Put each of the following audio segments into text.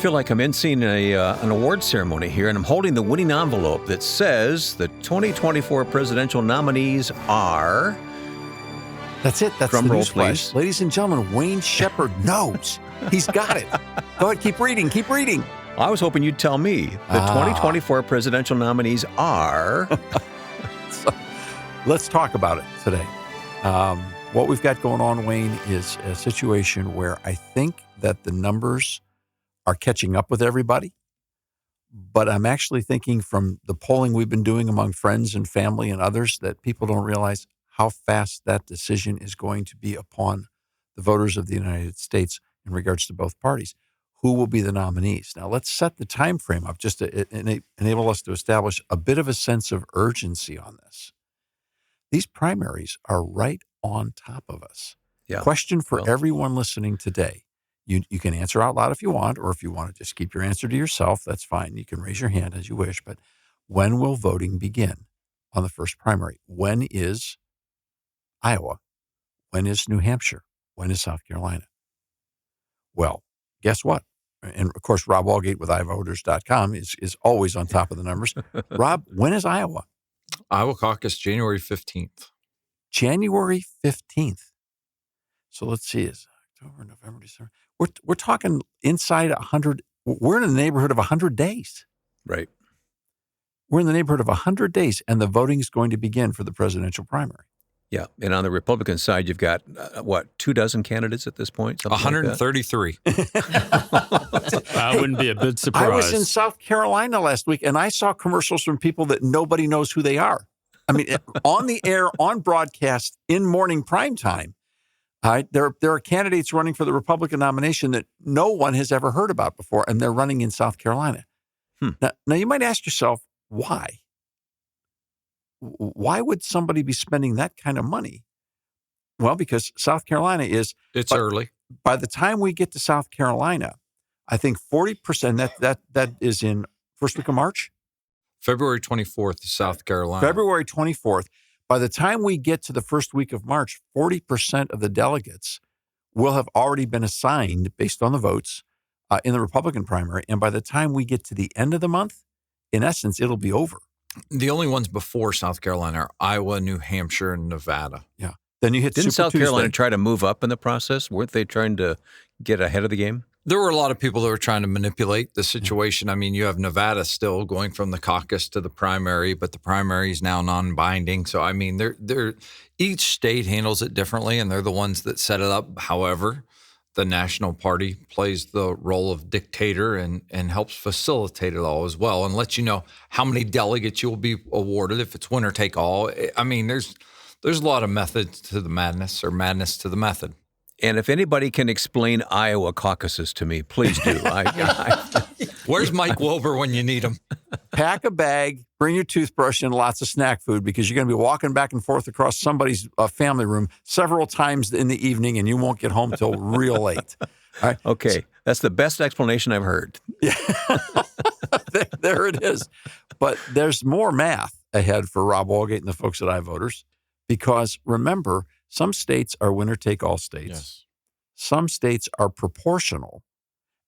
feel like I'm seeing an award ceremony here, and I'm holding the winning envelope that says the 2024 presidential nominees are... That's it. That's Drum the roll, news flash. please. Ladies and gentlemen, Wayne Shepherd knows. He's got it. Go ahead, keep reading, keep reading. I was hoping you'd tell me. The 2024 presidential nominees are... So, let's talk about it today. What we've got going on, Wayne, is a situation where I think that the numbers are catching up with everybody. But I'm actually thinking from the polling we've been doing among friends and family and others that people don't realize how fast that decision is going to be upon the voters of the United States in regards to both parties. Who will be the nominees? Now, let's set the time frame up just to enable us to establish a bit of a sense of urgency on this. These primaries are right on top of us. Yeah. Question for everyone listening today. You can answer out loud if you want, or if you want to just keep your answer to yourself, that's fine. You can raise your hand as you wish. But when will voting begin on the first primary? When is Iowa? When is New Hampshire? When is South Carolina? Well, guess what? And of course, Rob Walgate with iVoters.com is always on top of the numbers. Rob, when is Iowa? Iowa caucus, January 15th. January 15th. So let's see, is October, November, December. We're talking inside 100. We're in the neighborhood of 100 days. Right. We're in the neighborhood of 100 days, and the voting is going to begin for the presidential primary. Yeah. And on the Republican side, you've got, 24 candidates at this point? 133. That wouldn't be a big surprise. I was in South Carolina last week, and I saw commercials from people that nobody knows who they are. I mean, on the air, on broadcast, in morning prime time, there are candidates running for the Republican nomination that no one has ever heard about before, and they're running in South Carolina. Now, you might ask yourself, why? Why would somebody be spending that kind of money? Well, because South Carolina is... It's early. By the time we get to South Carolina, I think 40%, that is in first week of March? February 24th, South Carolina. February 24th. By the time we get to the first week of March, 40% of the delegates will have already been assigned based on the votes in the Republican primary. And by the time we get to the end of the month, in essence, it'll be over. The only ones before South Carolina are Iowa, New Hampshire, and Nevada. Yeah. Then you hit Didn't Super South Carolina Tuesday. try to move up in the process? Weren't they trying to get ahead of the game? There were a lot of people that were trying to manipulate the situation. I mean, you have Nevada still going from the caucus to the primary, but the primary is now non-binding. So, I mean, each state handles it differently, and they're the ones that set it up. However, the national party plays the role of dictator and helps facilitate it all as well and lets you know how many delegates you'll be awarded if it's winner take all. I mean, there's a lot of methods to the madness, or madness to the method. And if anybody can explain Iowa caucuses to me, please do. Where's Mike Wilbur when you need him? Pack a bag, bring your toothbrush and lots of snack food, because you're going to be walking back and forth across somebody's family room several times in the evening, and you won't get home till real late. All right? Okay. That's the best explanation I've heard. Yeah. there it is. But there's more math ahead for Rob Walgate and the folks at iVoters, because remember, some states are winner-take-all states. Yes. Some states are proportional,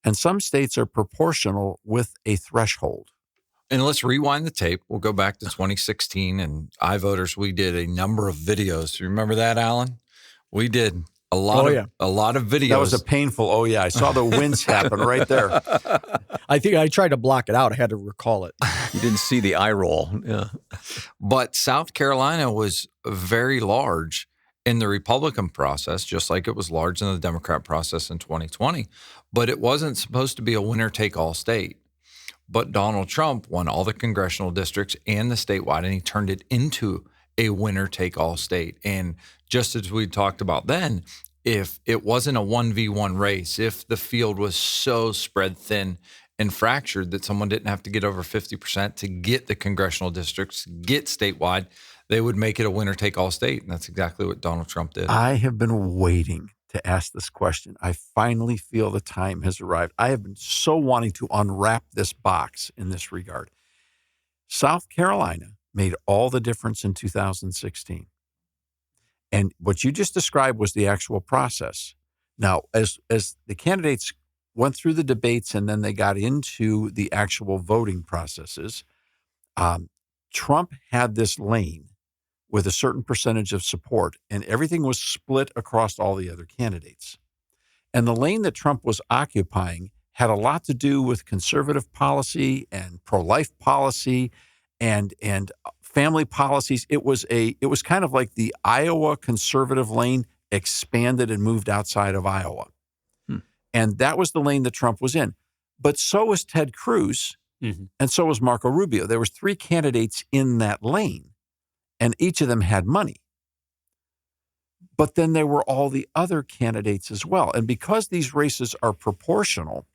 and some states are proportional with a threshold. And let's rewind the tape. We'll go back to 2016, and iVoters, we did a number of videos. You remember that, Alan? We did a lot of videos. That was a painful, I saw the wince happen right there. I think I tried to block it out. I had to recall it. You didn't see the eye roll. Yeah. But South Carolina was very large in the Republican process, just like it was large in the Democrat process in 2020. But it wasn't supposed to be a winner-take-all state. But Donald Trump won all the congressional districts and the statewide, and he turned it into a winner-take-all state. And just as we talked about then, if it wasn't a 1v1 race, if the field was so spread thin and fractured that someone didn't have to get over 50% to get the congressional districts, get statewide, they would make it a winner-take-all state. And that's exactly what Donald Trump did. I have been waiting to ask this question. I finally feel the time has arrived. I have been so wanting to unwrap this box in this regard. South Carolina made all the difference in 2016. And what you just described was the actual process. Now, as the candidates went through the debates and then they got into the actual voting processes, Trump had this lane with a certain percentage of support, and everything was split across all the other candidates. And the lane that Trump was occupying had a lot to do with conservative policy and pro-life policy and family policies. It was kind of like the Iowa conservative lane expanded and moved outside of Iowa. And that was the lane that Trump was in. But so was Ted Cruz, and so was Marco Rubio. There was 3 candidates in that lane, and each of them had money. But then there were all the other candidates as well. And because these races are proportional,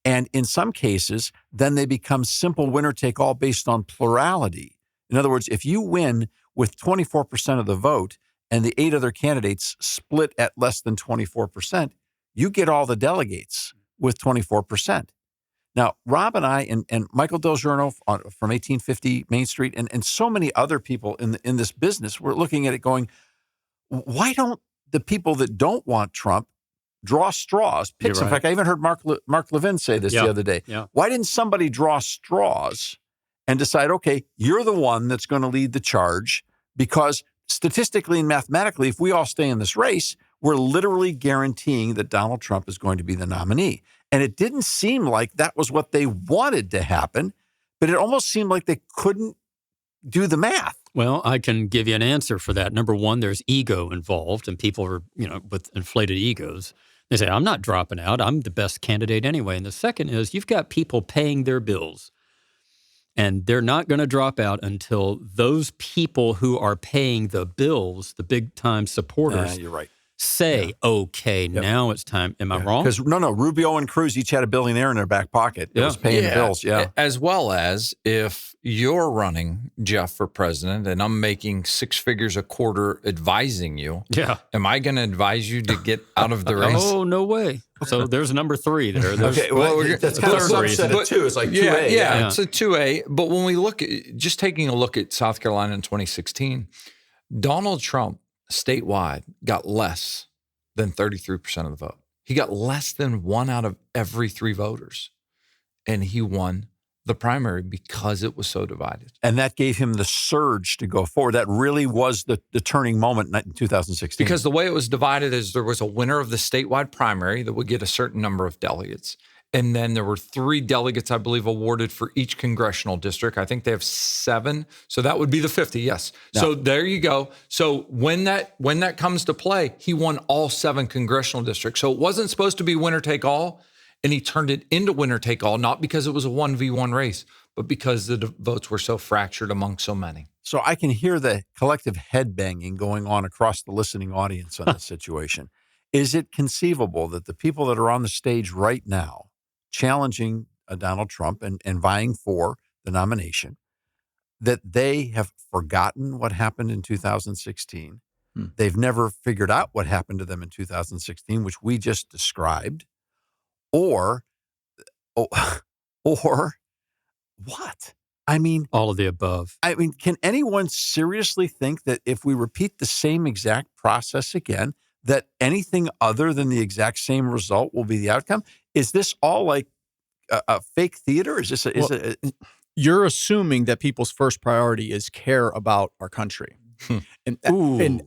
and in some cases, then they become simple winner-take-all based on plurality. In other words, if you win with 24% of the vote and the 8 other candidates split at less than 24%, you get all the delegates with 24%. Now, Rob and I and Michael Del Giorno from 1850 Main Street and so many other people in this business were looking at it going, why don't the people that don't want Trump draw straws? Picks. In fact, I even heard Mark Levin say this the other day. Yeah. Why didn't somebody draw straws and decide, okay, you're the one that's going to lead the charge? Because statistically and mathematically, if we all stay in this race, we're literally guaranteeing that Donald Trump is going to be the nominee. And it didn't seem like that was what they wanted to happen, but it almost seemed like they couldn't do the math. Well, I can give you an answer for that. Number one, there's ego involved, and people are, with inflated egos. They say, I'm not dropping out. I'm the best candidate anyway. And the second is you've got people paying their bills, and they're not going to drop out until those people who are paying the bills, the big-time supporters, you're right, say, okay, now it's time. Am I wrong? Because no, Rubio and Cruz each had a billionaire in their back pocket that was paying the bills. Yeah. As well as if you're running, Jeff, for president, and I'm making 6 figures a quarter advising you. Yeah. Am I going to advise you to get out of the race? Oh, no way. So there's number 3 there. Okay, well, that's kind of a subset of 2. It's like 2A. Yeah, it's a 2A. But when we look at, just taking a look at South Carolina in 2016, Donald Trump statewide got less than 33% of the vote. He got less than 1 out of every 3 voters. And he won the primary because it was so divided. And that gave him the surge to go forward. That really was the turning moment in 2016. Because the way it was divided is there was a winner of the statewide primary that would get a certain number of delegates. And then there were 3 delegates, I believe, awarded for each congressional district. I think they have 7. So that would be the 50, yes. No. So there you go. So when that comes to play, he won all 7 congressional districts. So it wasn't supposed to be winner take all, and he turned it into winner take all, not because it was a 1v1 race, but because the votes were so fractured among so many. So I can hear the collective head banging going on across the listening audience on this situation. Is it conceivable that the people that are on the stage right now challenging Donald Trump and vying for the nomination, that they have forgotten what happened in 2016? They've never figured out what happened to them in 2016, which we just described, or what? I mean, all of the above. I mean, can anyone seriously think that if we repeat the same exact process again, that anything other than the exact same result will be the outcome? Is this all like a fake theater? Is this you're assuming that people's first priority is care about our country. And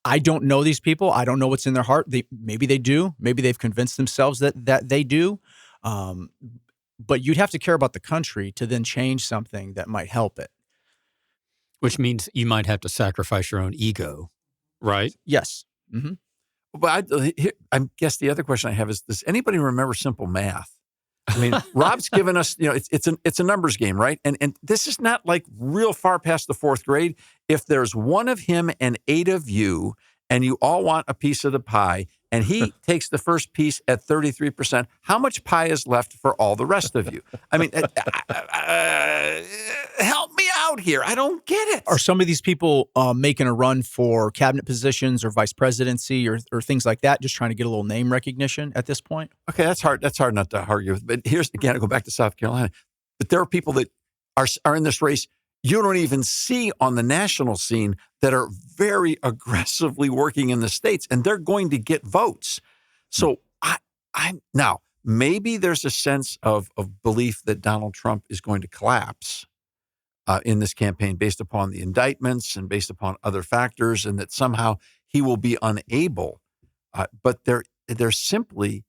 I don't know these people. I don't know what's in their heart. Maybe they do. Maybe they've convinced themselves that they do. But you'd have to care about the country to then change something that might help it. Which means you might have to sacrifice your own ego, right? Yes. Mm-hmm. But I guess the other question I have is, does anybody remember simple math? I mean, Rob's given us, it's a numbers game, right? And this is not like real far past the 4th grade. If there's 1 of him and 8 of you, and you all want a piece of the pie, and he takes the first piece at 33%, how much pie is left for all the rest of you? I mean, help me out here. I don't get it. Are some of these people making a run for cabinet positions or vice presidency or things like that, just trying to get a little name recognition at this point? Okay, that's hard. That's hard not to argue with. But here's, again, I go back to South Carolina. But there are people that are in this race you don't even see on the national scene that are very aggressively working in the states, and they're going to get votes. So Now, maybe there's a sense of belief that Donald Trump is going to collapse in this campaign based upon the indictments and based upon other factors, and that somehow he will be unable. But there's simply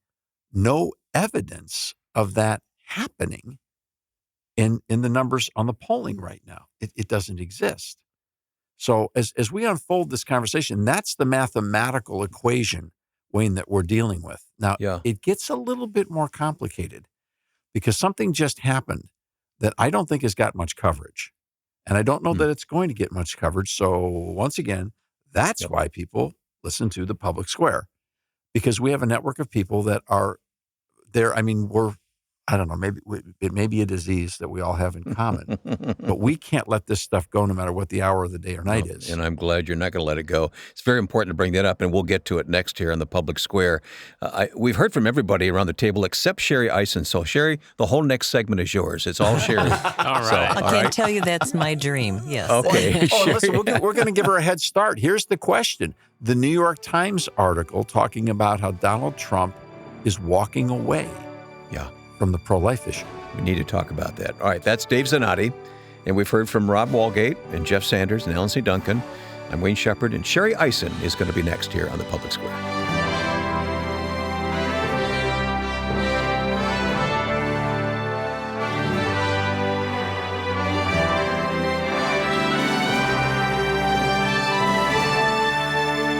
no evidence of that happening in the numbers on the polling right now. It doesn't exist. So as we unfold this conversation, that's the mathematical equation, Wayne, that we're dealing with. Now, Yeah. it gets a little bit more complicated because something just happened that I don't think has got much coverage. And I don't know that it's going to get much coverage. So once again, that's why people listen to the Public Square, because we have a network of people that are there. I mean, I don't know, maybe it may be a disease that we all have in common, but we can't let this stuff go no matter what the hour of the day or night is. And I'm glad you're not going to let it go. It's very important to bring that up, and we'll get to it next here on the Public Square. We've heard from everybody around the table except Sherry Eisen. So, Sherry, the whole next segment is yours. It's all Sherry. All right. I can't tell you that's my dream. Yes. Okay. Listen, we're going to give her a head start. Here's the question. The New York Times article talking about how Donald Trump is walking away from the pro-life issue. We need to talk about that. All right, that's Dave Zanotti, and we've heard from Rob Walgate and Jeff Sanders and Ellen C. Duncan. I'm Wayne Shepherd, and Sherry Eisen is going to be next here on the Public Square.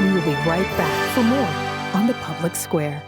We will be right back for more on the Public Square.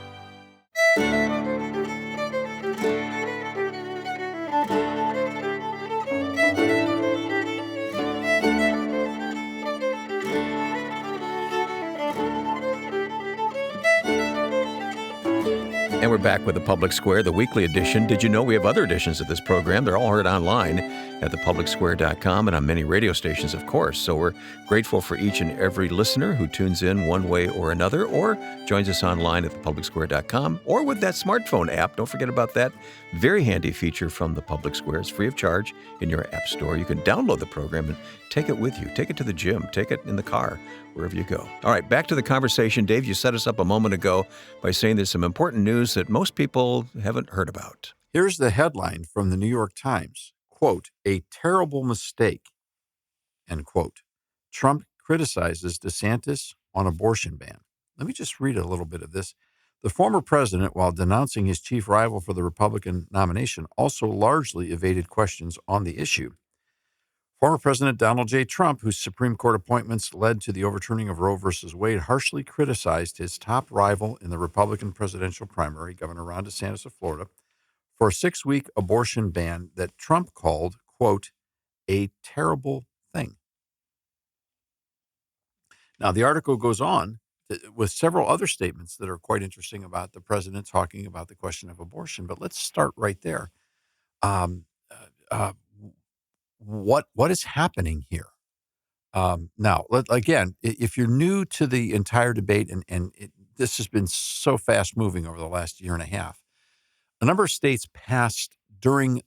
And we're back with the Public Square, the weekly edition. Did you know we have other editions of this program? They're all heard online at thepublicsquare.com and on many radio stations, of course. So we're grateful for each and every listener who tunes in one way or another, or joins us online at thepublicsquare.com, or with that smartphone app. Don't forget about that very handy feature from the Public Square. It's free of charge in your app store. You can download the program and take it with you. Take it to the gym. Take it in the car, wherever you go. All right, back to the conversation. Dave, you set us up a moment ago by saying there's some important news that most people haven't heard about. Here's the headline from the New York Times. Quote, "A terrible mistake," end quote. Trump criticizes DeSantis on abortion ban. Let me just read a little bit of this. The former president, while denouncing his chief rival for the Republican nomination, also largely evaded questions on the issue. Former President Donald J. Trump, whose Supreme Court appointments led to the overturning of Roe v. Wade, harshly criticized his top rival in the Republican presidential primary, Governor Ron DeSantis of Florida, for a 6-week abortion ban that Trump called, quote, "a terrible thing." Now, the article goes on with several other statements that are quite interesting about the president talking about the question of abortion. But let's start right there. What is happening here? Now, again, if you're new to the entire debate, and this has been so fast moving over the last year and a half, a number of states passed during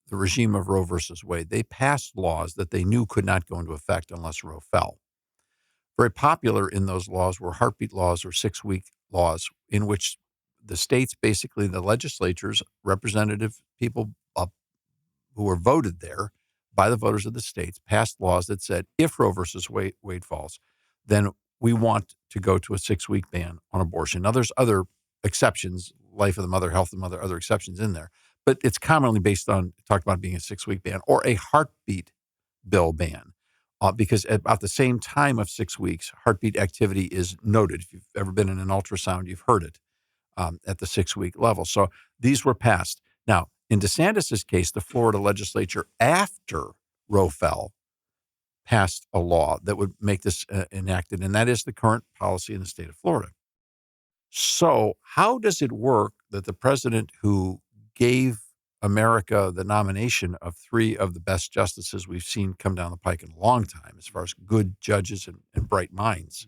the regime of Roe versus Wade. They passed laws that they knew could not go into effect unless Roe fell. Very popular in those laws were heartbeat laws or 6-week laws, in which the states, basically the legislatures, representative people who were voted there by the voters of the states, passed laws that said, if Roe versus Wade falls, then we want to go to a 6-week ban on abortion. Now, there's other exceptions, life of the mother, health of the mother, other exceptions in there, but it's commonly based on, talked about being a 6-week ban or a heartbeat bill ban, because at about the same time of 6 weeks, heartbeat activity is noted. If you've ever been in an ultrasound, you've heard it at the 6-week level. So these were passed. Now, in DeSantis' case, the Florida legislature, after Roe fell, passed a law that would make this enacted, and that is the current policy in the state of Florida. So how does it work that the president who gave America the nomination of 3 of the best justices we've seen come down the pike in a long time, as far as good judges and bright minds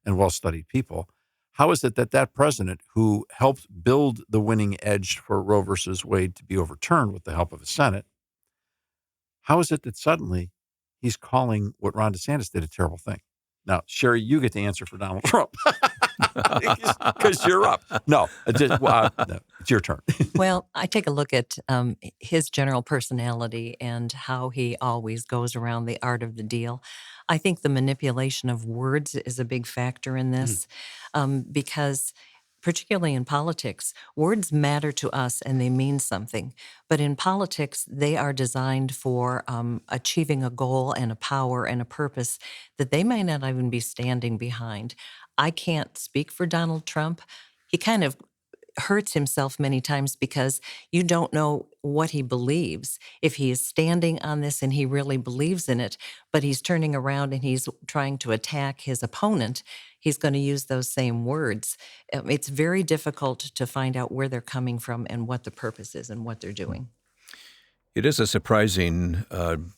and well-studied people, how is it that that president who helped build the winning edge for Roe versus Wade to be overturned with the help of the Senate, how is it that suddenly he's calling what Ron DeSantis did a terrible thing? Now, Sherry, you get to answer for Donald Trump. because you're up. No, no, it's your turn. Well, I take a look at his general personality and how he always goes around the art of the deal. I think the manipulation of words is a big factor in this because, particularly in politics, words matter to us and they mean something. But in politics, they are designed for achieving a goal and a power and a purpose that they may not even be standing behind. I can't speak for Donald Trump. He kind of hurts himself many times because you don't know what he believes. If he is standing on this and he really believes in it, but he's turning around and he's trying to attack his opponent, he's going to use those same words. It's very difficult to find out where they're coming from and what the purpose is and what they're doing. It is a surprising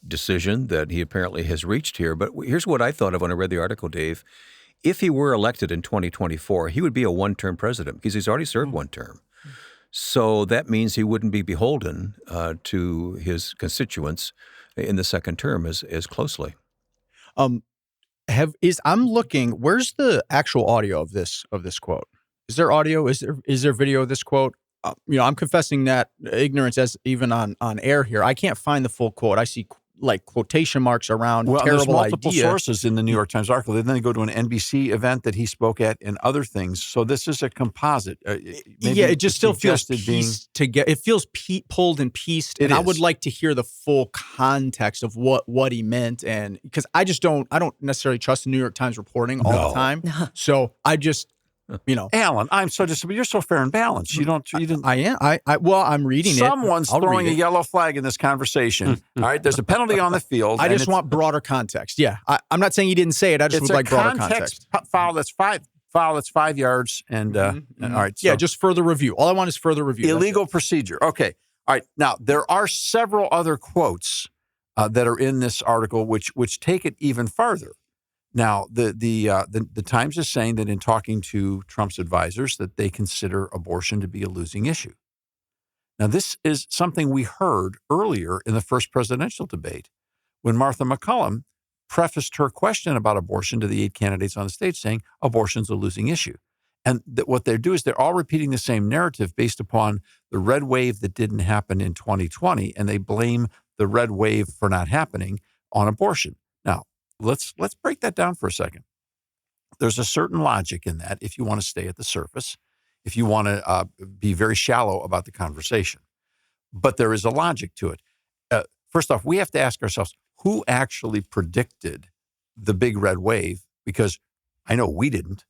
decision that he apparently has reached here. But here's what I thought of when I read the article, Dave. If he were elected in 2024, he would be a one-term president because he's already served one term. So that means he wouldn't be beholden to his constituents in the second term as closely. I'm looking. Where's the actual audio of this quote? Is there audio? Is there video of this quote? I'm confessing that ignorance, as even on air here. I can't find the full quote. I see like quotation marks around terrible there's multiple idea. sources in the New York Times article. Then they go to an NBC event that he spoke at and other things. So this is a composite. It just still feels pieced together. It feels pulled and pieced. And I would like to hear the full context of what he meant. And because I don't necessarily trust the New York Times reporting all the time. So I just, Alan, I'm so disappointed. You're so fair and balanced. You didn't. I am. I'm reading Someone's throwing a yellow flag in this conversation. All right. There's a penalty on the field. I just want broader context. Yeah. I'm not saying he didn't say it. I just would like broader context. Foul that's 5 yards. And all right. So just further review. All I want is further review. Illegal procedure. Okay. All right. Now, there are several other quotes that are in this article which take it even farther. Now, the Times is saying that in talking to Trump's advisors that they consider abortion to be a losing issue. Now, this is something we heard earlier in the first presidential debate when Martha McCallum prefaced her question about abortion to the 8 candidates on the stage saying abortion's a losing issue. And what they do is they're all repeating the same narrative based upon the red wave that didn't happen in 2020, and they blame the red wave for not happening on abortion. Now, let's break that down for a second. There's a certain logic in that if you want to stay at the surface, if you want to be very shallow about the conversation. But there is a logic to it. First off, we have to ask ourselves, who actually predicted the big red wave? Because I know we didn't.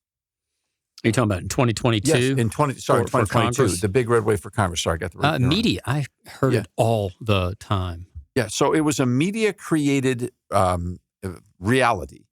Are you talking about in 2022? Yes, in 2022, the big red wave for Congress. Sorry, I got the right media. I heard it all the time. Yeah, so it was a media-created reality.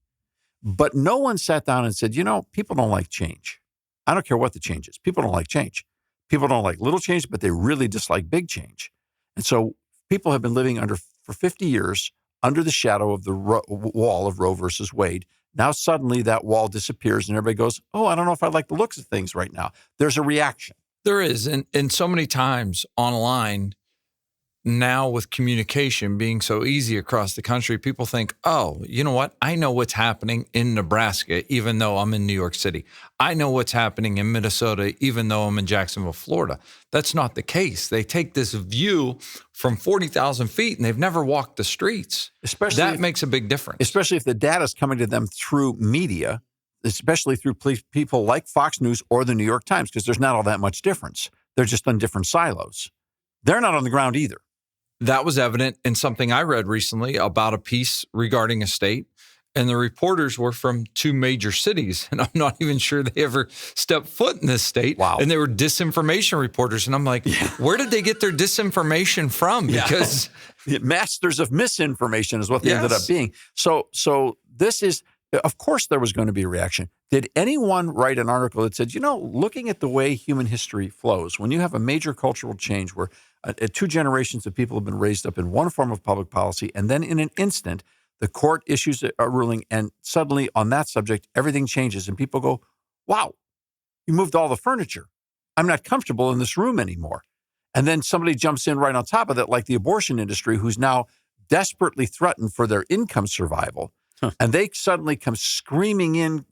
But no one sat down and said, people don't like change. I don't care what the change is. People don't like change. People don't like little change, but they really dislike big change. And so people have been living for 50 years under the shadow of the wall of Roe versus Wade. Now suddenly that wall disappears and everybody goes, oh, I don't know if I like the looks of things right now. There's a reaction. There is. And so many times online, now with communication being so easy across the country, people think, oh, you know what? I know what's happening in Nebraska, even though I'm in New York City. I know what's happening in Minnesota, even though I'm in Jacksonville, Florida. That's not the case. They take this view from 40,000 feet and they've never walked the streets. That makes a big difference. Especially if the data is coming to them through media, especially through people like Fox News or the New York Times, because there's not all that much difference. They're just on different silos. They're not on the ground either. That was evident in something I read recently about a piece regarding a state, and the reporters were from 2 major cities, and I'm not even sure they ever stepped foot in this state. Wow. And they were disinformation reporters, and I'm like, where did they get their disinformation from? Because masters of misinformation is what they ended up being. So this is, of course, there was going to be a reaction. Did anyone write an article that said, looking at the way human history flows, when you have a major cultural change where 2 generations of people have been raised up in one form of public policy, and then in an instant, the court issues a ruling, and suddenly on that subject, everything changes, and people go, wow, you moved all the furniture. I'm not comfortable in this room anymore. And then somebody jumps in right on top of that, like the abortion industry, who's now desperately threatened for their income survival. And they suddenly come screaming in,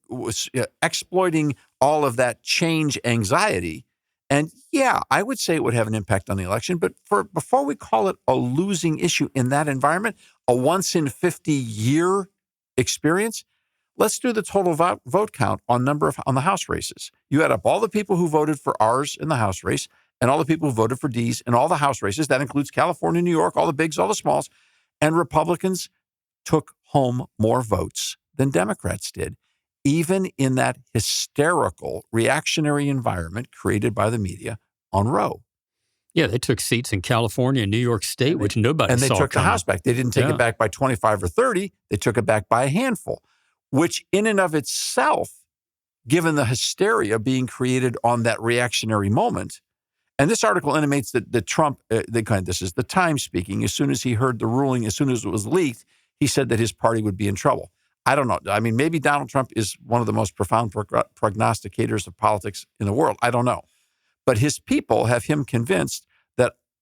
exploiting all of that change anxiety. And yeah, I would say it would have an impact on the election. But before we call it a losing issue in that environment, a once in 50-year experience, let's do the total vote count on the House races. You add up all the people who voted for R's in the House race and all the people who voted for D's in all the House races. That includes California, New York, all the bigs, all the smalls. And Republicans took home more votes than Democrats did, even in that hysterical reactionary environment created by the media on Roe. Yeah, they took seats in California and New York State, which nobody saw And they took the House back. They didn't take it back by 25 or 30. They took it back by a handful, which in and of itself, given the hysteria being created on that reactionary moment, and this article intimates that Trump, this is the Times speaking, as soon as he heard the ruling, as soon as it was leaked, he said that his party would be in trouble. I don't know. I mean, maybe Donald Trump is one of the most profound prognosticators of politics in the world. I don't know. But his people have him convinced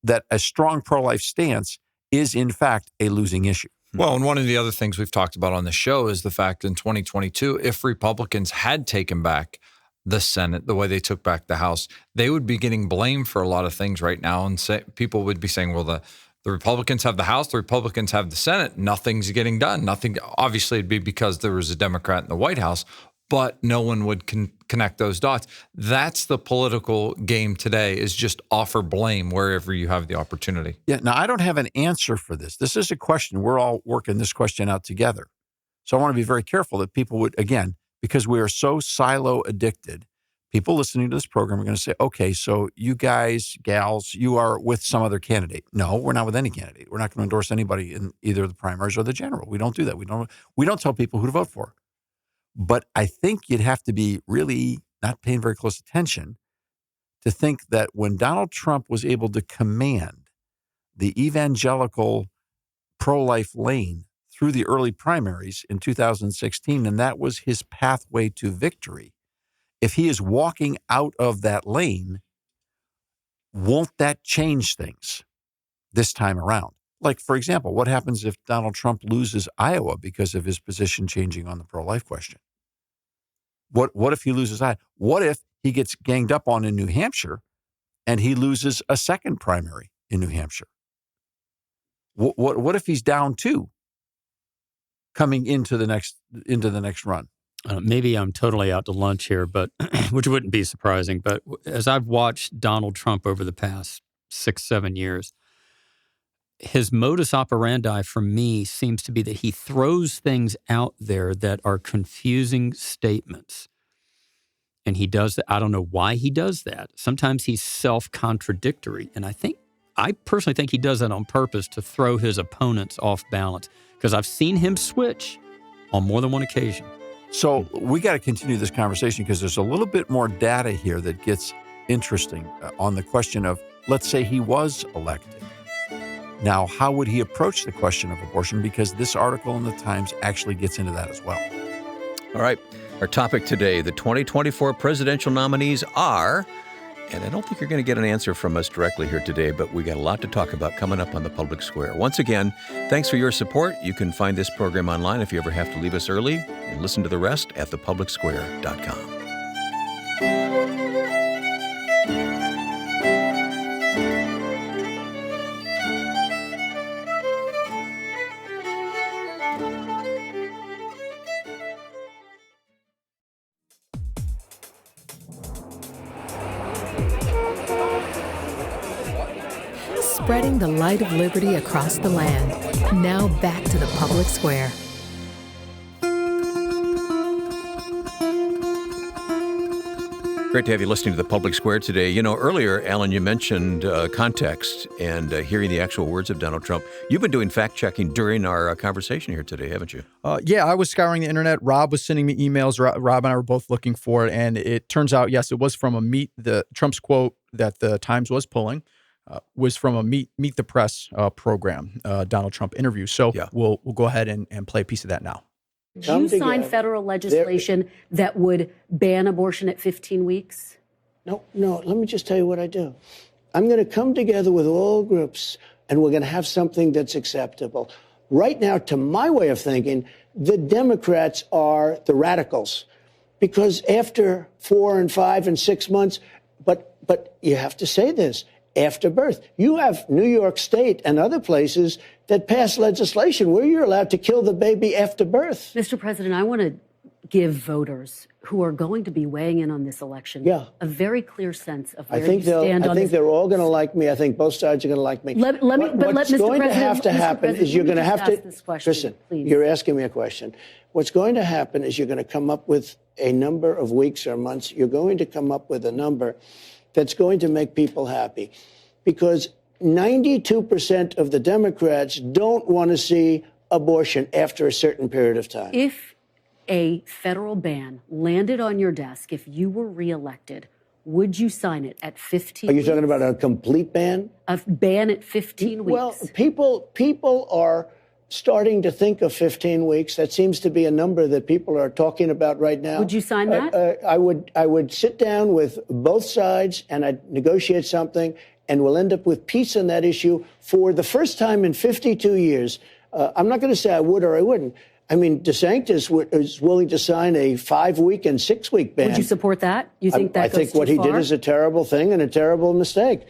that a strong pro-life stance is, in fact, a losing issue. Well, and one of the other things we've talked about on the show is the fact in 2022, if Republicans had taken back the Senate the way they took back the House, they would be getting blamed for a lot of things right now. And people would be saying, well, the Republicans have the House, the Republicans have the Senate, nothing's getting done. Nothing. Obviously, it'd be because there was a Democrat in the White House, but no one would connect those dots. That's the political game today, is just offer blame wherever you have the opportunity. Yeah. Now, I don't have an answer for this. This is a question. We're all working this question out together. So I want to be very careful that people would, again, because we are so silo addicted, people listening to this program are going to say, okay, so you guys, gals, you are with some other candidate. No, we're not with any candidate. We're not going to endorse anybody in either the primaries or the general. We don't do that. We don't tell people who to vote for. But I think you'd have to be really not paying very close attention to think that when Donald Trump was able to command the evangelical pro-life lane through the early primaries in 2016, and that was his pathway to victory, if he is walking out of that lane, won't that change things this time around? Like, for example, what happens if Donald Trump loses Iowa because of his position changing on the pro-life question? What if he loses Iowa? What if he gets ganged up on in New Hampshire and he loses a second primary in New Hampshire? What if he's down 2 coming into the next run? Maybe I'm totally out to lunch here, but which wouldn't be surprising. But as I've watched Donald Trump over the past 6-7 years, his modus operandi for me seems to be that he throws things out there that are confusing statements. And he does that. I don't know why he does that. Sometimes he's self-contradictory. And I personally think he does that on purpose to throw his opponents off balance, because I've seen him switch on more than one occasion. So we got to continue this conversation because there's a little bit more data here that gets interesting on the question of, let's say he was elected. Now, how would he approach the question of abortion? Because this article in the Times actually gets into that as well. All right. Our topic today, the 2024 presidential nominees are, and I don't think you're going to get an answer from us directly here today, but we got a lot to talk about coming up on the Public Square. Once again, thanks for your support. You can find this program online if you ever have to leave us early, and listen to the rest at thepublicsquare.com. Spreading the light of liberty across the land. Now back to the Public Square. Great to have you listening to the Public Square today. You know, earlier, Alan, you mentioned context and hearing the actual words of Donald Trump. You've been doing fact-checking during our conversation here today, haven't you? Yeah, I was scouring the internet. Rob was sending me emails. Rob and I were both looking for it. And it turns out, yes, it was from Trump's quote that the Times was pulling. Was from a Meet the Press program, Donald Trump interview. So yeah. We'll go ahead and play a piece of that now. Did you sign federal legislation that would ban abortion at 15 weeks? No. Let me just tell you what I do. I'm going to come together with all groups, and we're going to have something that's acceptable. Right now, to my way of thinking, the Democrats are the radicals, because after 4 and 5 and 6 months, but you have to say this, after birth. You have New York State and other places that pass legislation where you're allowed to kill the baby after birth. Mr. President, I want to give voters who are going to be weighing in on this election a very clear sense of where you stand on this. I think they're all going to like me. I think both sides are going to like me. What's going to have to happen is you're going to have to listen. You're asking me a question. What's going to happen is you're going to come up with a number of weeks or months. You're going to come up with a number that's going to make people happy, because 92% of the Democrats don't want to see abortion after a certain period of time. If a federal ban landed on your desk, if you were reelected, would you sign it at 15 weeks? Are you weeks? talking about a complete ban? A ban at 15 weeks. Well, people are starting to think of 15 weeks. That seems to be a number that people are talking about right now. Would you sign that? I would sit down with both sides and I'd negotiate something, and we'll end up with peace on that issue for the first time in 52 years. I'm not going to say I would or I wouldn't. I mean, DeSantis is willing to sign a 5-week and 6-week ban. Would you support that? You think that I think what he did is a terrible thing and a terrible mistake.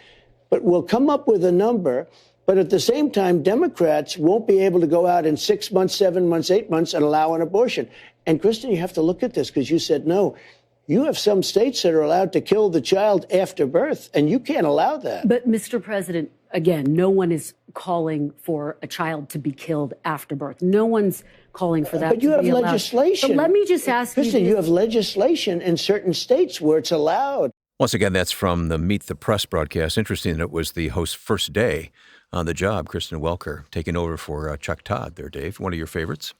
But we'll come up with a number. But at the same time, Democrats won't be able to go out in 6 months, 7 months, 8 months and allow an abortion. And Kristen, you have to look at this, because you said no. You have some states that are allowed to kill the child after birth, and you can't allow that. But, Mr. President, again, no one is calling for a child to be killed after birth. No one's calling for that but you to have be allowed. legislation. But let me just ask Kristen, you. You have legislation in certain states where it's allowed. Once again, that's from the Meet the Press broadcast. Interesting that it was the host's first day on the job, Kristen Welker, taking over for Chuck Todd there, Dave. One of your favorites?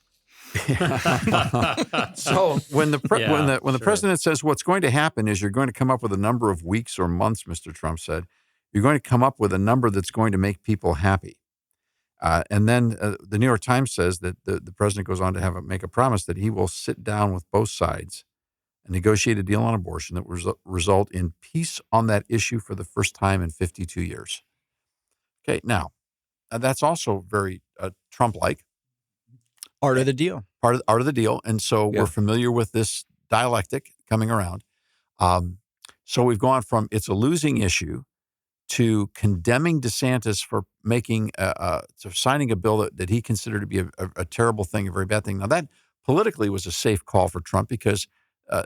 So when the president says what's going to happen is you're going to come up with a number of weeks or months, Mr. Trump said, you're going to come up with a number that's going to make people happy. And then the New York Times says that the president goes on to make a promise that he will sit down with both sides and negotiate a deal on abortion that will result in peace on that issue for the first time in 52 years. Okay, now, that's also very Trump-like. Art of the deal. Art of the deal. And so we're familiar with this dialectic coming around. So we've gone from it's a losing issue to condemning DeSantis for making, signing a bill that he considered to be a terrible thing, a very bad thing. Now, that politically was a safe call for Trump, because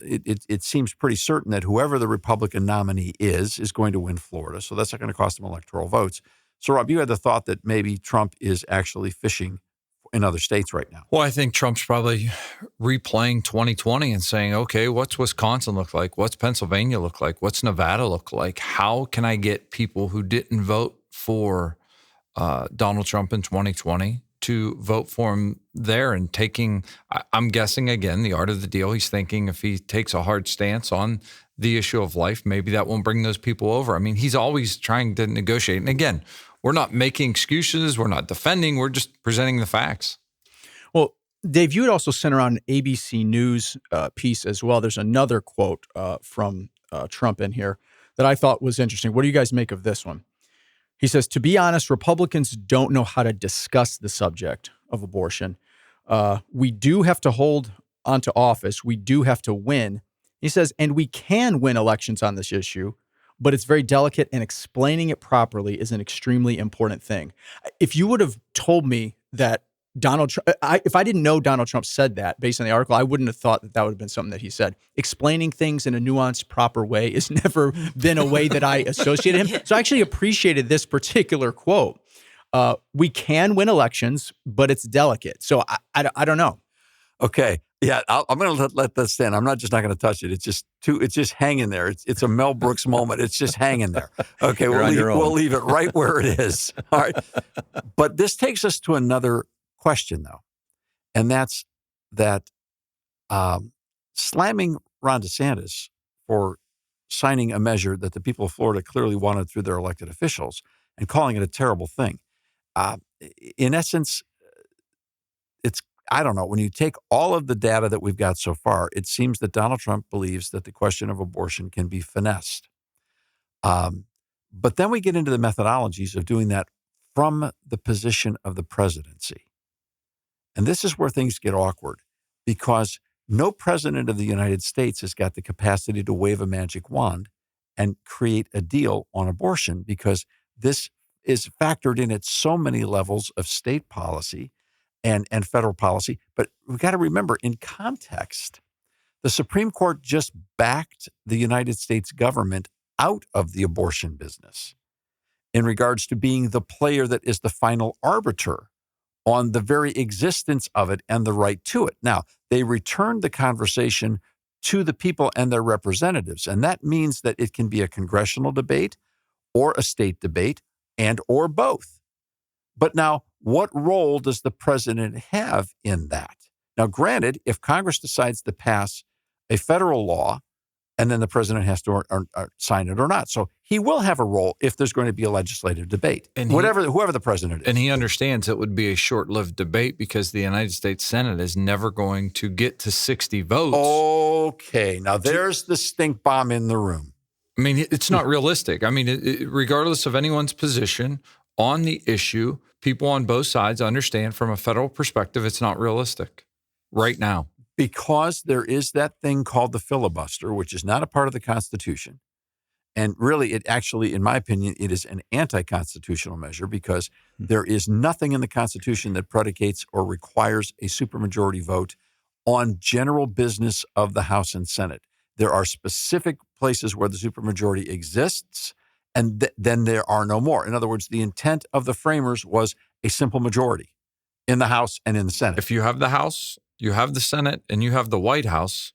it seems pretty certain that whoever the Republican nominee is going to win Florida. So that's not going to cost him electoral votes. So, Rob, you had the thought that maybe Trump is actually fishing in other states right now. Well, I think Trump's probably replaying 2020 and saying, okay, what's Wisconsin look like? What's Pennsylvania look like? What's Nevada look like? How can I get people who didn't vote for Donald Trump in 2020 to vote for him there? And I'm guessing, again, the art of the deal. He's thinking if he takes a hard stance on the issue of life, maybe that won't bring those people over. I mean, he's always trying to negotiate. And again, we're not making excuses. We're not defending. We're just presenting the facts. Well, Dave, you had also sent around an ABC News piece as well. There's another quote from Trump in here that I thought was interesting. What do you guys make of this one? He says, to be honest, Republicans don't know how to discuss the subject of abortion. We do have to hold onto office. We do have to win. He says, and we can win elections on this issue, but it's very delicate, and explaining it properly is an extremely important thing. If you would have told me that Donald Trump, if I didn't know Donald Trump said that based on the article, I wouldn't have thought that would have been something that he said. Explaining things in a nuanced, proper way has never been a way that I associated him. So I actually appreciated this particular quote. We can win elections, but it's delicate. So I don't know. Okay. Yeah, I'm going to let that stand. I'm not going to touch it. It's just hanging there. It's a Mel Brooks moment. It's just hanging there. Okay, we'll leave it right where it is. All right. But this takes us to another question, though, and that's that slamming Ron DeSantis for signing a measure that the people of Florida clearly wanted through their elected officials and calling it a terrible thing. In essence, I don't know, when you take all of the data that we've got so far, it seems that Donald Trump believes that the question of abortion can be finessed. But then we get into the methodologies of doing that from the position of the presidency. And this is where things get awkward, because no president of the United States has got the capacity to wave a magic wand and create a deal on abortion, because this is factored in at so many levels of state policy and federal policy. But we've got to remember, in context, the Supreme Court just backed the United States government out of the abortion business in regards to being the player that is the final arbiter on the very existence of it and the right to it. Now, they returned the conversation to the people and their representatives, and that means that it can be a congressional debate or a state debate and or both. But now, what role does the president have in that? Now, granted, if Congress decides to pass a federal law, and then the president has to or sign it or not. So he will have a role if there's going to be a legislative debate, and whoever the president is. And he understands it would be a short-lived debate because the United States Senate is never going to get to 60 votes. Okay, now there's the stink bomb in the room. I mean, it's not realistic. I mean, regardless of anyone's position on the issue, people on both sides understand from a federal perspective it's not realistic right now. Because there is that thing called the filibuster, which is not a part of the Constitution. And really, it actually, in my opinion, it is an anti-constitutional measure, because there is nothing in the Constitution that predicates or requires a supermajority vote on general business of the House and Senate. There are specific places where the supermajority exists, and then there are no more. In other words, the intent of the framers was a simple majority in the House and in the Senate. If you have the House, you have the Senate, and you have the White House,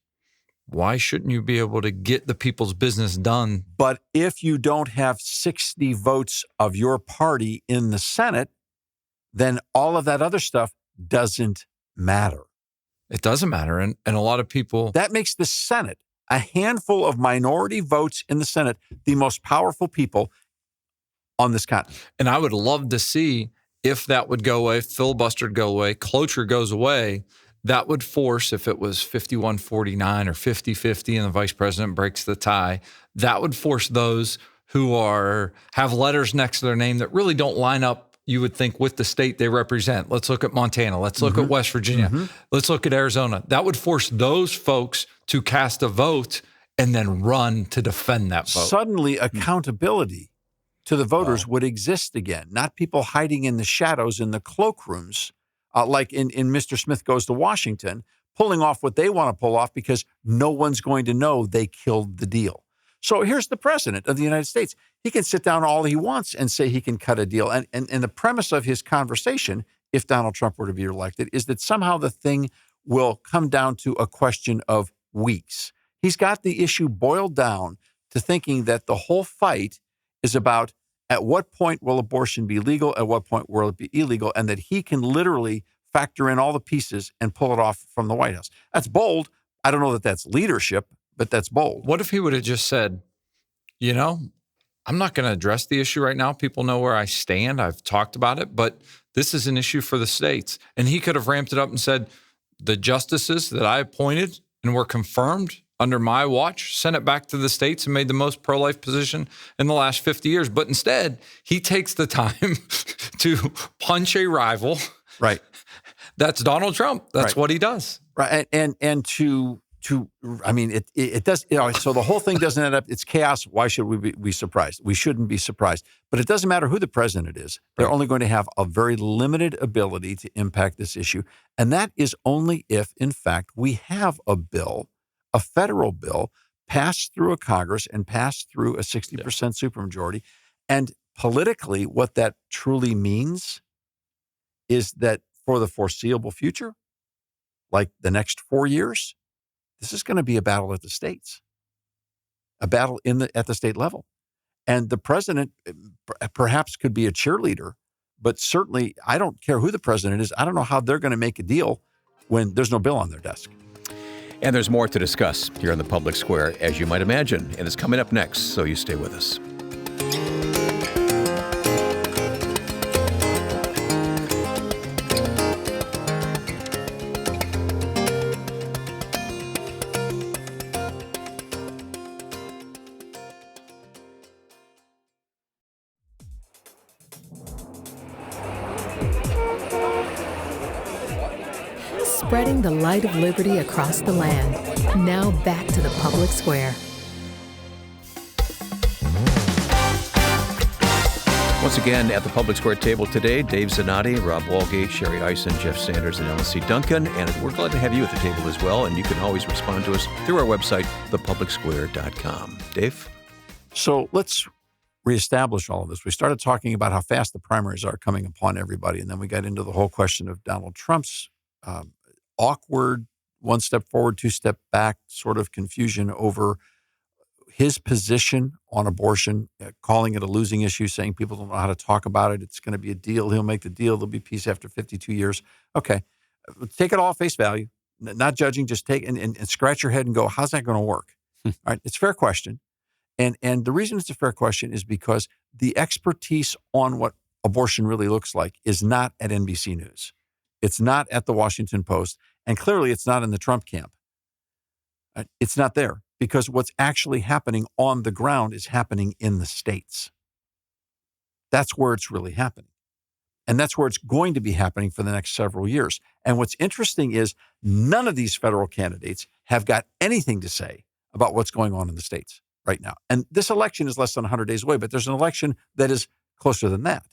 why shouldn't you be able to get the people's business done? But if you don't have 60 votes of your party in the Senate, then all of that other stuff doesn't matter. It doesn't matter. And a lot of people... That makes the Senate, a handful of minority votes in the Senate, the most powerful people on this continent. And I would love to see if that would go away, filibuster would go away, cloture goes away. That would force, if it was 51-49 or 50-50 and the vice president breaks the tie, that would force those who have letters next to their name that really don't line up, you would think, with the state they represent. Let's look at Montana. Let's look at West Virginia. Let's look at Arizona. That would force those folks to cast a vote and then run to defend that vote. Suddenly, accountability to the voters would exist again, not people hiding in the shadows in the cloakrooms. Like in Mr. Smith Goes to Washington, pulling off what they want to pull off because no one's going to know they killed the deal. So here's the president of the United States. He can sit down all he wants and say he can cut a deal. And the premise of his conversation, if Donald Trump were to be elected, is that somehow the thing will come down to a question of weeks. He's got the issue boiled down to thinking that the whole fight is about at what point will abortion be legal? At what point will it be illegal? And that he can literally factor in all the pieces and pull it off from the White House. That's bold. I don't know that that's leadership, but that's bold. What if he would have just said, I'm not going to address the issue right now. People know where I stand. I've talked about it, but this is an issue for the states. And he could have ramped it up and said, the justices that I appointed and were confirmed under my watch, sent it back to the states and made the most pro-life position in the last 50 years. But instead, he takes the time to punch a rival. Right. That's Donald Trump. That's what he does. Right. And I mean, it does, so the whole thing doesn't end up, it's chaos. Why should we be surprised? We shouldn't be surprised. But it doesn't matter who the president is. They're only going to have a very limited ability to impact this issue. And that is only if, in fact, we have a bill, a federal bill, passed through a Congress and passed through a 60% supermajority. And politically, what that truly means is that for the foreseeable future, like the next 4 years, this is going to be a battle at the states, a battle at the state level. And the president perhaps could be a cheerleader, but certainly I don't care who the president is. I don't know how they're going to make a deal when there's no bill on their desk. And there's more to discuss here in the Public Square, as you might imagine, and it's coming up next, so you stay with us. spreading the light of liberty across the land. Now back to the public square. Once again, at the Public Square table today, Dave Zanotti, Rob Walgate, Sherry Eisen, Jeff Sanders, and Ellen C. Duncan. And we're glad to have you at the table as well. And you can always respond to us through our website, thepublicsquare.com. Dave? So let's reestablish all of this. We started talking about how fast the primaries are coming upon everybody. And then we got into the whole question of Donald Trump's awkward, one step forward, two step back sort of confusion over his position on abortion, calling it a losing issue, saying people don't know how to talk about it. It's going to be a deal. He'll make the deal. There'll be peace after 52 years. Okay. Take it all at face value, not judging, just take and scratch your head and go, how's that going to work? All right. It's a fair question. And the reason it's a fair question is because the expertise on what abortion really looks like is not at NBC News. It's not at the Washington Post. And clearly it's not in the Trump camp. It's not there. Because what's actually happening on the ground is happening in the states. That's where it's really happening. And that's where it's going to be happening for the next several years. And what's interesting is none of these federal candidates have got anything to say about what's going on in the states right now. And this election is less than 100 days away, but there's an election that is closer than that.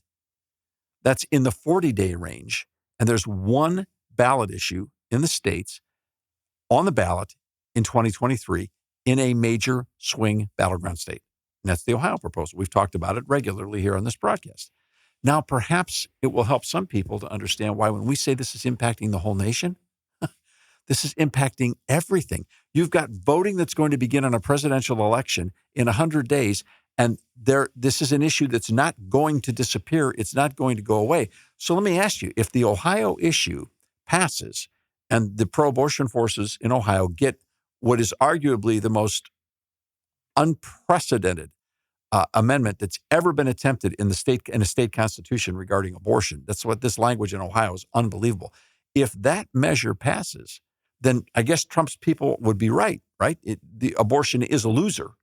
That's in the 40-day range. And there's one ballot issue in the states on the ballot in 2023 in a major swing battleground state. And that's the Ohio proposal. We've talked about it regularly here on this broadcast. Now, perhaps it will help some people to understand why when we say this is impacting the whole nation, this is impacting everything. You've got voting that's going to begin on a presidential election in 100 days, and this is an issue that's not going to disappear. It's not going to go away. So let me ask you, if the Ohio issue passes and the pro-abortion forces in Ohio get what is arguably the most unprecedented amendment that's ever been attempted in a state constitution regarding abortion. That's what this language in Ohio is unbelievable. If that measure passes, then I guess Trump's people would be right? The abortion is a loser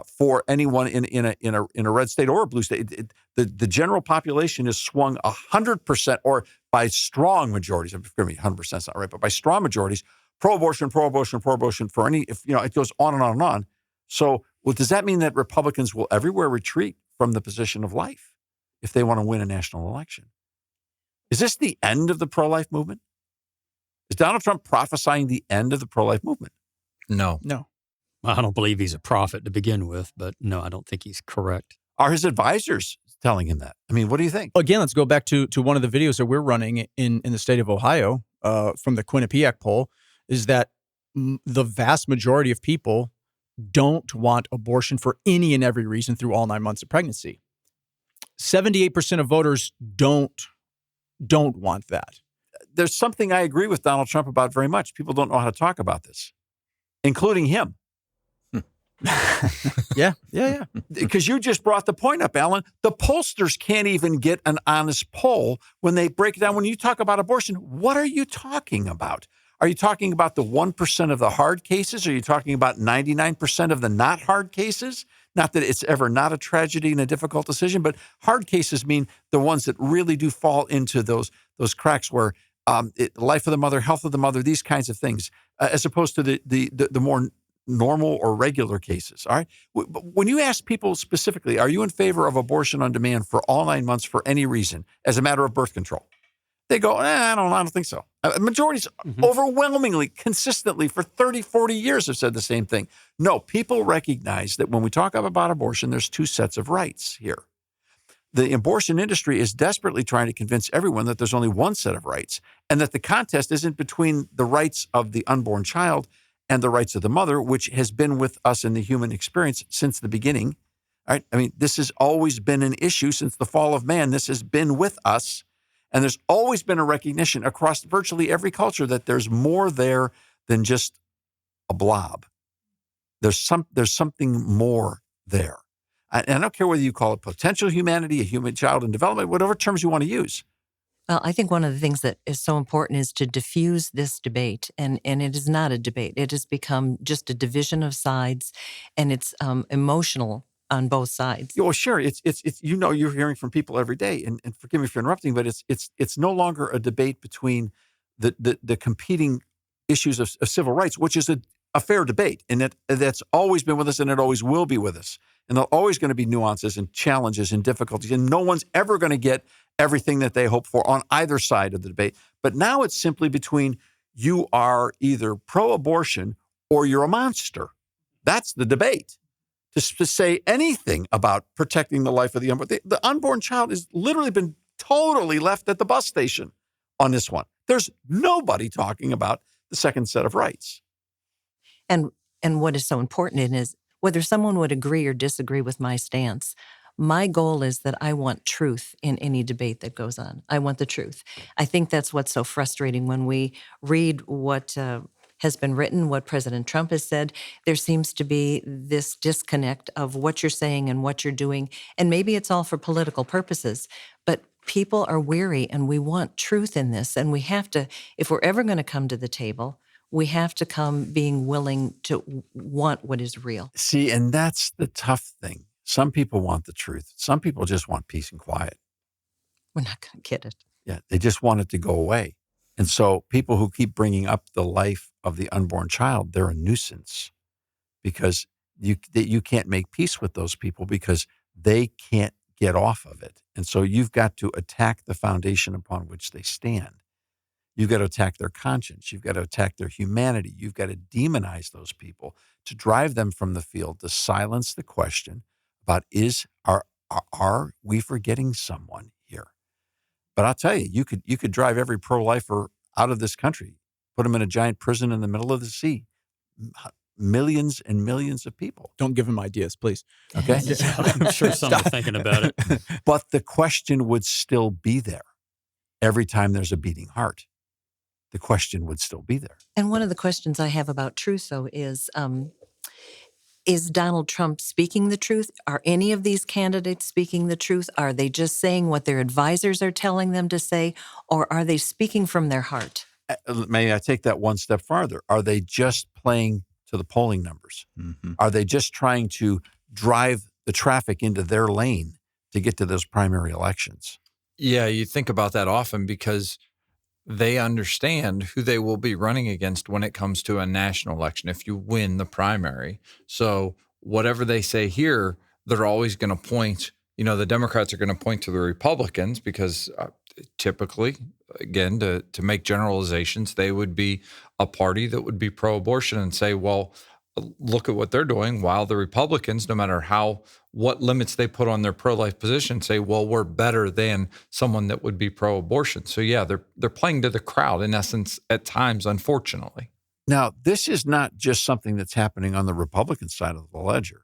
for anyone in a red state or a blue state. The general population is swung 100% or by strong majorities. Forgive me, 100% is not right, but by strong majorities. Pro-abortion for any, it goes on and on and on. So, does that mean that Republicans will everywhere retreat from the position of life if they want to win a national election? Is this the end of the pro-life movement? Is Donald Trump prophesying the end of the pro-life movement? No. I don't believe he's a prophet to begin with, but no, I don't think he's correct. Are his advisors telling him that? I mean, what do you think? Again, let's go back to one of the videos that we're running in the state of Ohio from the Quinnipiac poll, is that the vast majority of people don't want abortion for any and every reason through all 9 months of pregnancy. 78% of voters don't want that. There's something I agree with Donald Trump about very much. People don't know how to talk about this, including him. Yeah. Because you just brought the point up, Alan. The pollsters can't even get an honest poll when they break it down. When you talk about abortion, what are you talking about? Are you talking about the 1% of the hard cases? Are you talking about 99% of the not hard cases? Not that it's ever not a tragedy and a difficult decision, but hard cases mean the ones that really do fall into those cracks where life of the mother, health of the mother, these kinds of things, as opposed to the more normal or regular cases. All right. When you ask people specifically, are you in favor of abortion on demand for all 9 months for any reason as a matter of birth control? They go, I don't think so. Majorities overwhelmingly, consistently for 30, 40 years have said the same thing. No, people recognize that when we talk about abortion, there's two sets of rights here. The abortion industry is desperately trying to convince everyone that there's only one set of rights and that the contest isn't between the rights of the unborn child and the rights of the mother, which has been with us in the human experience since the beginning. All right? I mean, this has always been an issue since the fall of man. This has been with us. And there's always been a recognition across virtually every culture that there's more there than just a blob. There's something more there. And I don't care whether you call it potential humanity, a human child in development, whatever terms you want to use. Well, I think one of the things that is so important is to diffuse this debate. And it is not a debate. It has become just a division of sides, and it's emotional on both sides. Well, sure. It's you're hearing from people every day, and forgive me for interrupting, but it's no longer a debate between the competing issues of civil rights, which is a fair debate, and that's always been with us, and it always will be with us. And there are always going to be nuances and challenges and difficulties, and no one's ever going to get everything that they hope for on either side of the debate. But now it's simply between you are either pro-abortion or you're a monster. That's the debate. To say anything about protecting the life of the unborn. The unborn child has literally been totally left at the bus station on this one. There's nobody talking about the second set of rights. And what is so important is whether someone would agree or disagree with my stance, my goal is that I want truth in any debate that goes on. I want the truth. I think that's what's so frustrating when we read what has been written, what President Trump has said. There seems to be this disconnect of what you're saying and what you're doing. And maybe it's all for political purposes, but people are weary and we want truth in this. And we have to, if we're ever going to come to the table, we have to come being willing to want what is real. See, and that's the tough thing. Some people want the truth. Some people just want peace and quiet. We're not going to get it. Yeah, they just want it to go away. And so people who keep bringing up the life of the unborn child, they're a nuisance because you can't make peace with those people because they can't get off of it. And so you've got to attack the foundation upon which they stand. You've got to attack their conscience. You've got to attack their humanity. You've got to demonize those people to drive them from the field, to silence the question about are we forgetting someone here? But I'll tell you, you could drive every pro-lifer out of this country, put them in a giant prison in the middle of the sea. Millions and millions of people. Don't give them ideas, please. Okay? I'm sure someone's thinking about it. But the question would still be there every time there's a beating heart. The question would still be there. And one of the questions I have about truth, though, is Donald Trump speaking the truth? Are any of these candidates speaking the truth? Are they just saying what their advisors are telling them to say, or are they speaking from their heart? May I take that one step farther? Are they just playing to the polling numbers? Mm-hmm. Are they just trying to drive the traffic into their lane to get to those primary elections? Yeah, you think about that often because they understand who they will be running against when it comes to a national election if you win the primary. So whatever they say here, they're always going to point, the Democrats are going to point to the Republicans because typically, again, to make generalizations, they would be a party that would be pro-abortion and say, well, look at what they're doing, while the Republicans, no matter what limits they put on their pro-life position, say, well, we're better than someone that would be pro-abortion. So yeah, they're playing to the crowd in essence at times, unfortunately. Now, this is not just something that's happening on the Republican side of the ledger.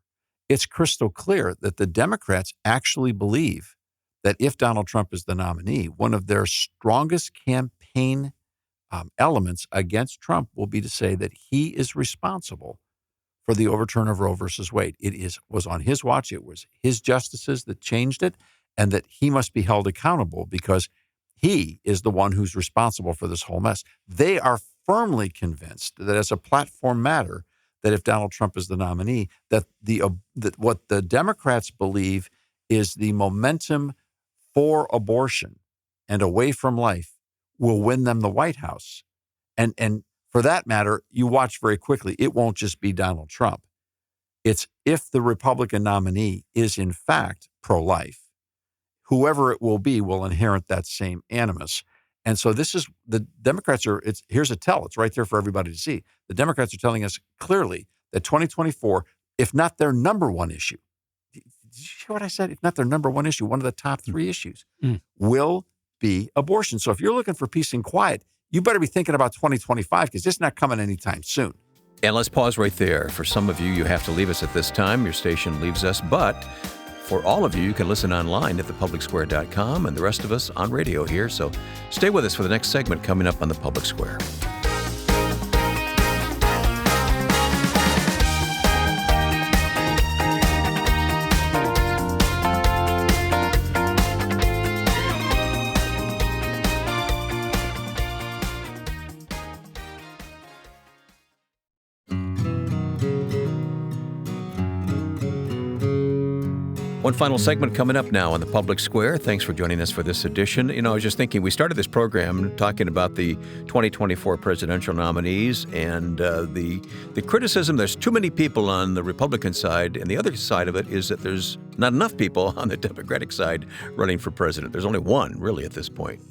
It's crystal clear that the Democrats actually believe that if Donald Trump is the nominee, one of their strongest campaign elements against Trump will be to say that he is responsible for the overturn of Roe versus Wade. It was on his watch. It was his justices that changed it, and that he must be held accountable because he is the one who's responsible for this whole mess. They are firmly convinced that as a platform matter, that if Donald Trump is the nominee, that what the Democrats believe is the momentum for abortion and away from life will win them the White House. And for that matter, you watch very quickly, it won't just be Donald Trump. It's if the Republican nominee is in fact pro-life, whoever it will be will inherit that same animus. And so this is, the Democrats here's a tell, it's right there for everybody to see. The Democrats are telling us clearly that 2024, if not their number one issue, did you hear what I said? If not their number one issue, one of the top three issues will be abortion. So if you're looking for peace and quiet, you better be thinking about 2025 because it's not coming anytime soon. And let's pause right there. For some of you have to leave us at this time. Your station leaves us. But for all of you, you can listen online at thepublicsquare.com and the rest of us on radio here. So stay with us for the next segment coming up on The Public Square. One final segment coming up now on the Public Square. Thanks for joining us for this edition. I was just thinking, we started this program talking about the 2024 presidential nominees and the criticism there's too many people on the Republican side, and the other side of it is that there's not enough people on the Democratic side running for president. There's only one, really, at this point.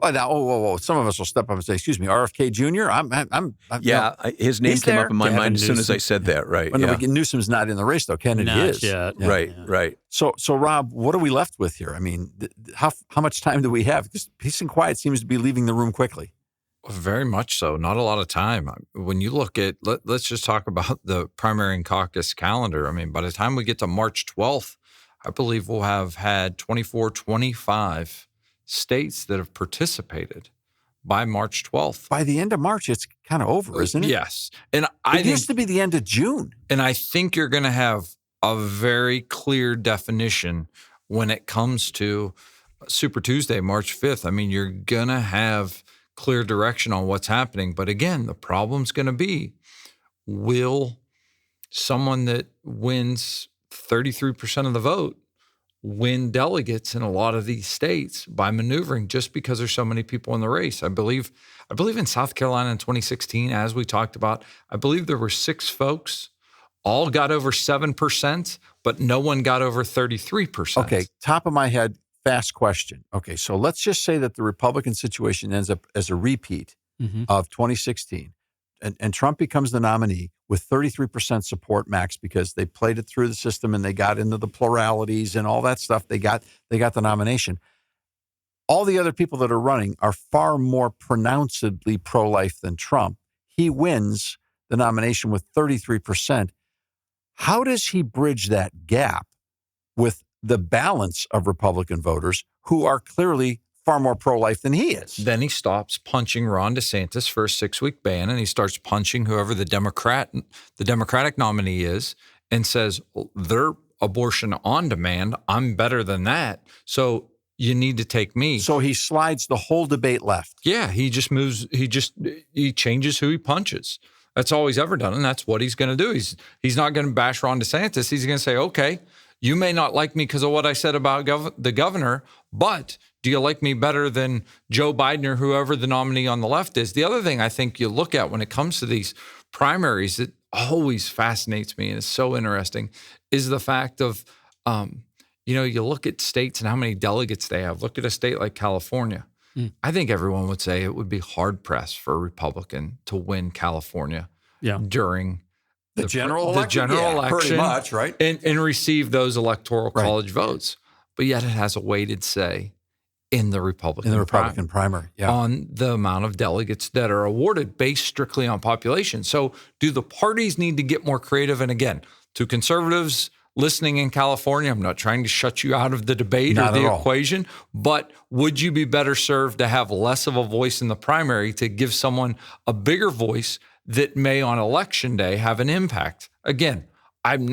Oh, now, whoa. Some of us will step up and say, excuse me, RFK Jr.? His name came up in my mind as soon as I said that, right. Newsom's not in the race, though. Kennedy is. Yet. Yeah. Right. So, Rob, what are we left with here? I mean, how much time do we have? Because peace and quiet seems to be leaving the room quickly. Very much so. Not a lot of time. When you look at, let's just talk about the primary and caucus calendar. I mean, by the time we get to March 12th, I believe we'll have had 25 states that have participated by March 12th. By the end of March, it's kind of over, isn't it? Yes. And it used to be the end of June. And I think you're going to have a very clear definition when it comes to Super Tuesday, March 5th. I mean, you're going to have clear direction on what's happening. But again, the problem's going to be, will someone that wins 33% of the vote win delegates in a lot of these states by maneuvering just because there's so many people in the race? I believe in South Carolina in 2016, as we talked about, I believe there were 6 folks, all got over 7%, but no one got over 33%. Okay, top of my head, fast question. Okay, so let's just say that the Republican situation ends up as a repeat of 2016, and Trump becomes the nominee with 33% support max because they played it through the system and they got into the pluralities and all that stuff. They got the nomination. All the other people that are running are far more pronouncedly pro-life than Trump. He wins the nomination with 33%. How does he bridge that gap with the balance of Republican voters who are clearly far more pro-life than he is? Then he stops punching Ron DeSantis for a 6-week ban, and he starts punching whoever the Democratic nominee is, and says, they're abortion on demand. I'm better than that. So you need to take me. So he slides the whole debate left. Yeah, he just moves. He changes who he punches. That's all he's ever done, and that's what he's going to do. He's not going to bash Ron DeSantis. He's going to say, okay, you may not like me because of what I said about the governor, but do you like me better than Joe Biden or whoever the nominee on the left is? The other thing I think you look at when it comes to these primaries that always fascinates me and is so interesting is the fact of, you look at states and how many delegates they have. Look at a state like California. I think everyone would say it would be hard-pressed for a Republican to win California during the general election, pretty much, right? And receive those electoral college votes. But yet it has a weighted say in the Republican primary on the amount of delegates that are awarded based strictly on population. So do the parties need to get more creative? And again, to conservatives listening in California, I'm not trying to shut you out of the debate or the equation, but would you be better served to have less of a voice in the primary to give someone a bigger voice that may on election day have an impact? Again, I'm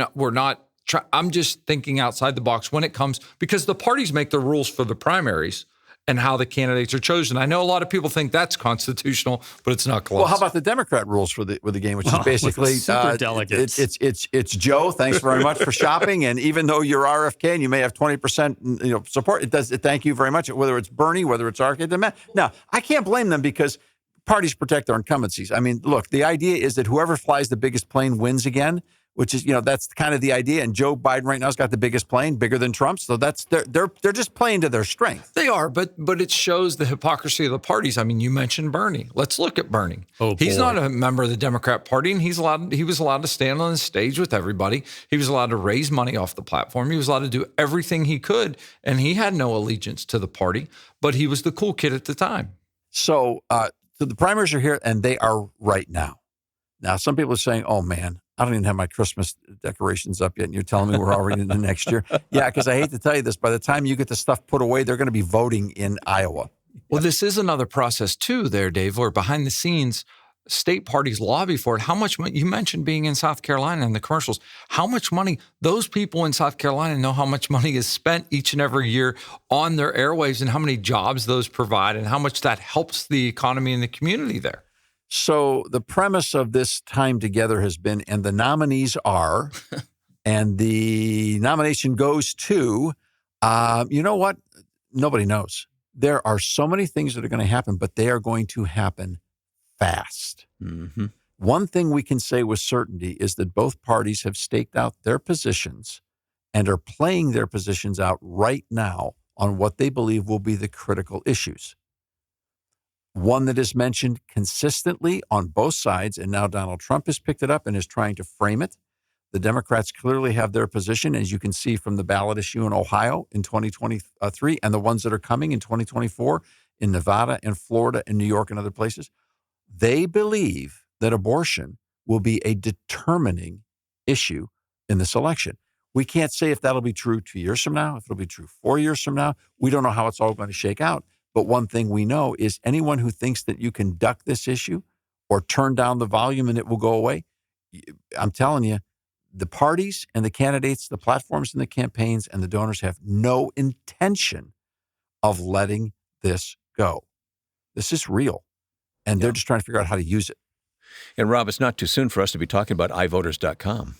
just thinking outside the box when it comes, because the parties make the rules for the primaries and how the candidates are chosen. I know a lot of people think that's constitutional, but it's not close. Well, how about the Democrat rules for the game, which is basically delegates. It's Joe. Thanks very much for shopping. And even though you're RFK and you may have 20% support, thank you very much. Whether it's Bernie, whether it's RFK, now I can't blame them because parties protect their incumbencies. I mean, look, the idea is that whoever flies the biggest plane wins again, which is, that's kind of the idea. And Joe Biden right now has got the biggest plane, bigger than Trump's. So they're just playing to their strength. They are, but it shows the hypocrisy of the parties. I mean, you mentioned Bernie. Let's look at Bernie. He's not a member of the Democrat Party, and he was allowed to stand on the stage with everybody. He was allowed to raise money off the platform. He was allowed to do everything he could, and he had no allegiance to the party, but he was the cool kid at the time. So the primaries are here, and they are right now. Now, some people are saying, oh, man, I don't even have my Christmas decorations up yet, and you're telling me we're already in the next year. Yeah, because I hate to tell you this, by the time you get the stuff put away, they're going to be voting in Iowa. Well, this is another process, too, there, Dave, where behind the scenes, state parties lobby for it. How much money, you mentioned being in South Carolina and the commercials, how much money, those people in South Carolina know how much money is spent each and every year on their airwaves and how many jobs those provide and how much that helps the economy and the community there. So the premise of this time together has been, and the nominees are, And the nomination goes to, you know what? Nobody knows. There are so many things that are going to happen, but they are going to happen fast. Mm-hmm. One thing we can say with certainty is that both parties have staked out their positions and are playing their positions out right now on what they believe will be the critical issues. One that is mentioned consistently on both sides, and now Donald Trump has picked it up and is trying to frame it. The Democrats clearly have their position, as you can see from the ballot issue in Ohio in 2023 and the ones that are coming in 2024 in Nevada and Florida and New York and other places. They believe that abortion will be a determining issue in this election. We can't say if that'll be true 2 years from now, if it'll be true 4 years from now. We don't know how it's all going to shake out. But one thing we know is anyone who thinks that you can duck this issue or turn down the volume and it will go away, I'm telling you, the parties and the candidates, the platforms and the campaigns and the donors have no intention of letting this go. This is real. And they're just trying to figure out how to use it. And Rob, it's not too soon for us to be talking about ivoters.com.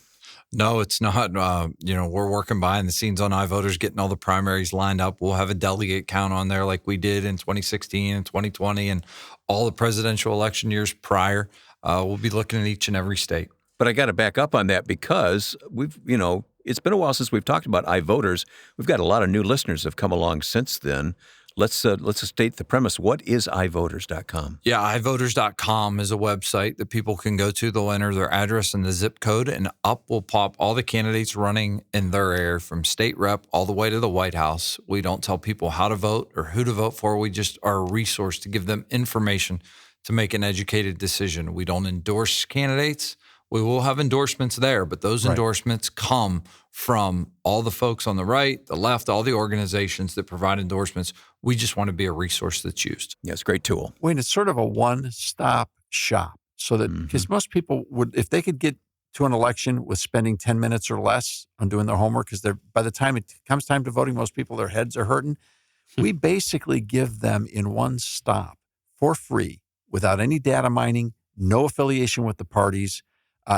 No, it's not. We're working behind the scenes on iVoters, getting all the primaries lined up. We'll have a delegate count on there like we did in 2016 and 2020 and all the presidential election years prior. We'll be looking at each and every state. But I got to back up on that because it's been a while since we've talked about iVoters. We've got a lot of new listeners that have come along since then. Let's state the premise. What is ivoters.com? Yeah, ivoters.com is a website that people can go to. They'll enter their address and the zip code, and up will pop all the candidates running in their area from state rep all the way to the White House. We don't tell people how to vote or who to vote for. We just are a resource to give them information to make an educated decision. We don't endorse candidates. We will have endorsements there, but those endorsements come from all the folks on the right, the left, all the organizations that provide endorsements. We just want to be a resource that's used. Yeah, it's a great tool. Wayne, it's sort of a one-stop shop so that because most people would, if they could get to an election with spending 10 minutes or less on doing their homework, because by the time it comes time to voting, most people, their heads are hurting. We basically give them in one stop for free without any data mining, no affiliation with the parties.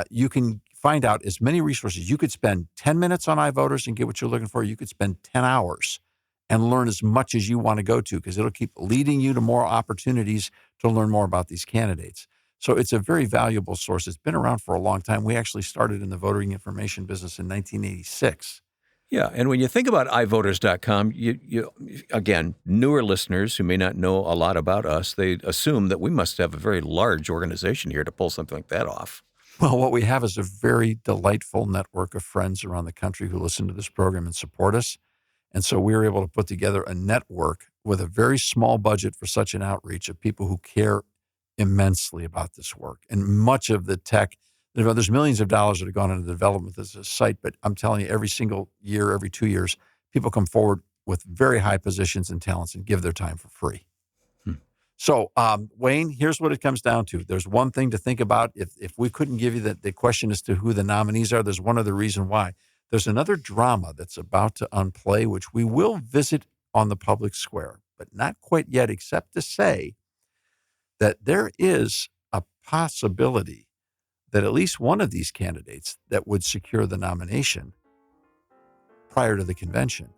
You can find out as many resources. You could spend 10 minutes on iVoters and get what you're looking for. You could spend 10 hours and learn as much as you want to go to because it'll keep leading you to more opportunities to learn more about these candidates. So it's a very valuable source. It's been around for a long time. We actually started in the voting information business in 1986. Yeah, and when you think about ivoters.com, you again, newer listeners who may not know a lot about us, they assume that we must have a very large organization here to pull something like that off. Well, what we have is a very delightful network of friends around the country who listen to this program and support us. And so we were able to put together a network with a very small budget for such an outreach of people who care immensely about this work. And much of the tech, there's millions of dollars that have gone into the development of this site, but I'm telling you, every single year, every 2 years, people come forward with very high positions and talents and give their time for free. So, Wayne, here's what it comes down to. There's one thing to think about. If we couldn't give you the question as to who the nominees are, there's one other reason why. There's another drama that's about to unplay, which we will visit on the public square, but not quite yet, except to say that there is a possibility that at least one of these candidates that would secure the nomination prior to the convention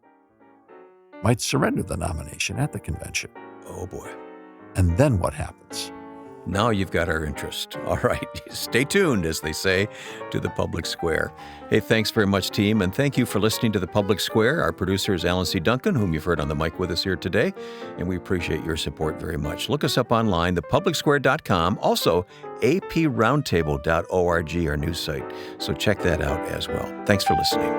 might surrender the nomination at the convention. Oh, boy. And then what happens? Now you've got our interest. All right. Stay tuned, as they say, to the Public Square. Hey, thanks very much, team. And thank you for listening to the Public Square. Our producer is Alan C. Duncan, whom you've heard on the mic with us here today. And we appreciate your support very much. Look us up online, thepublicsquare.com. Also, aproundtable.org, our news site. So check that out as well. Thanks for listening.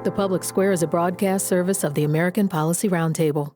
The Public Square is a broadcast service of the American Policy Roundtable.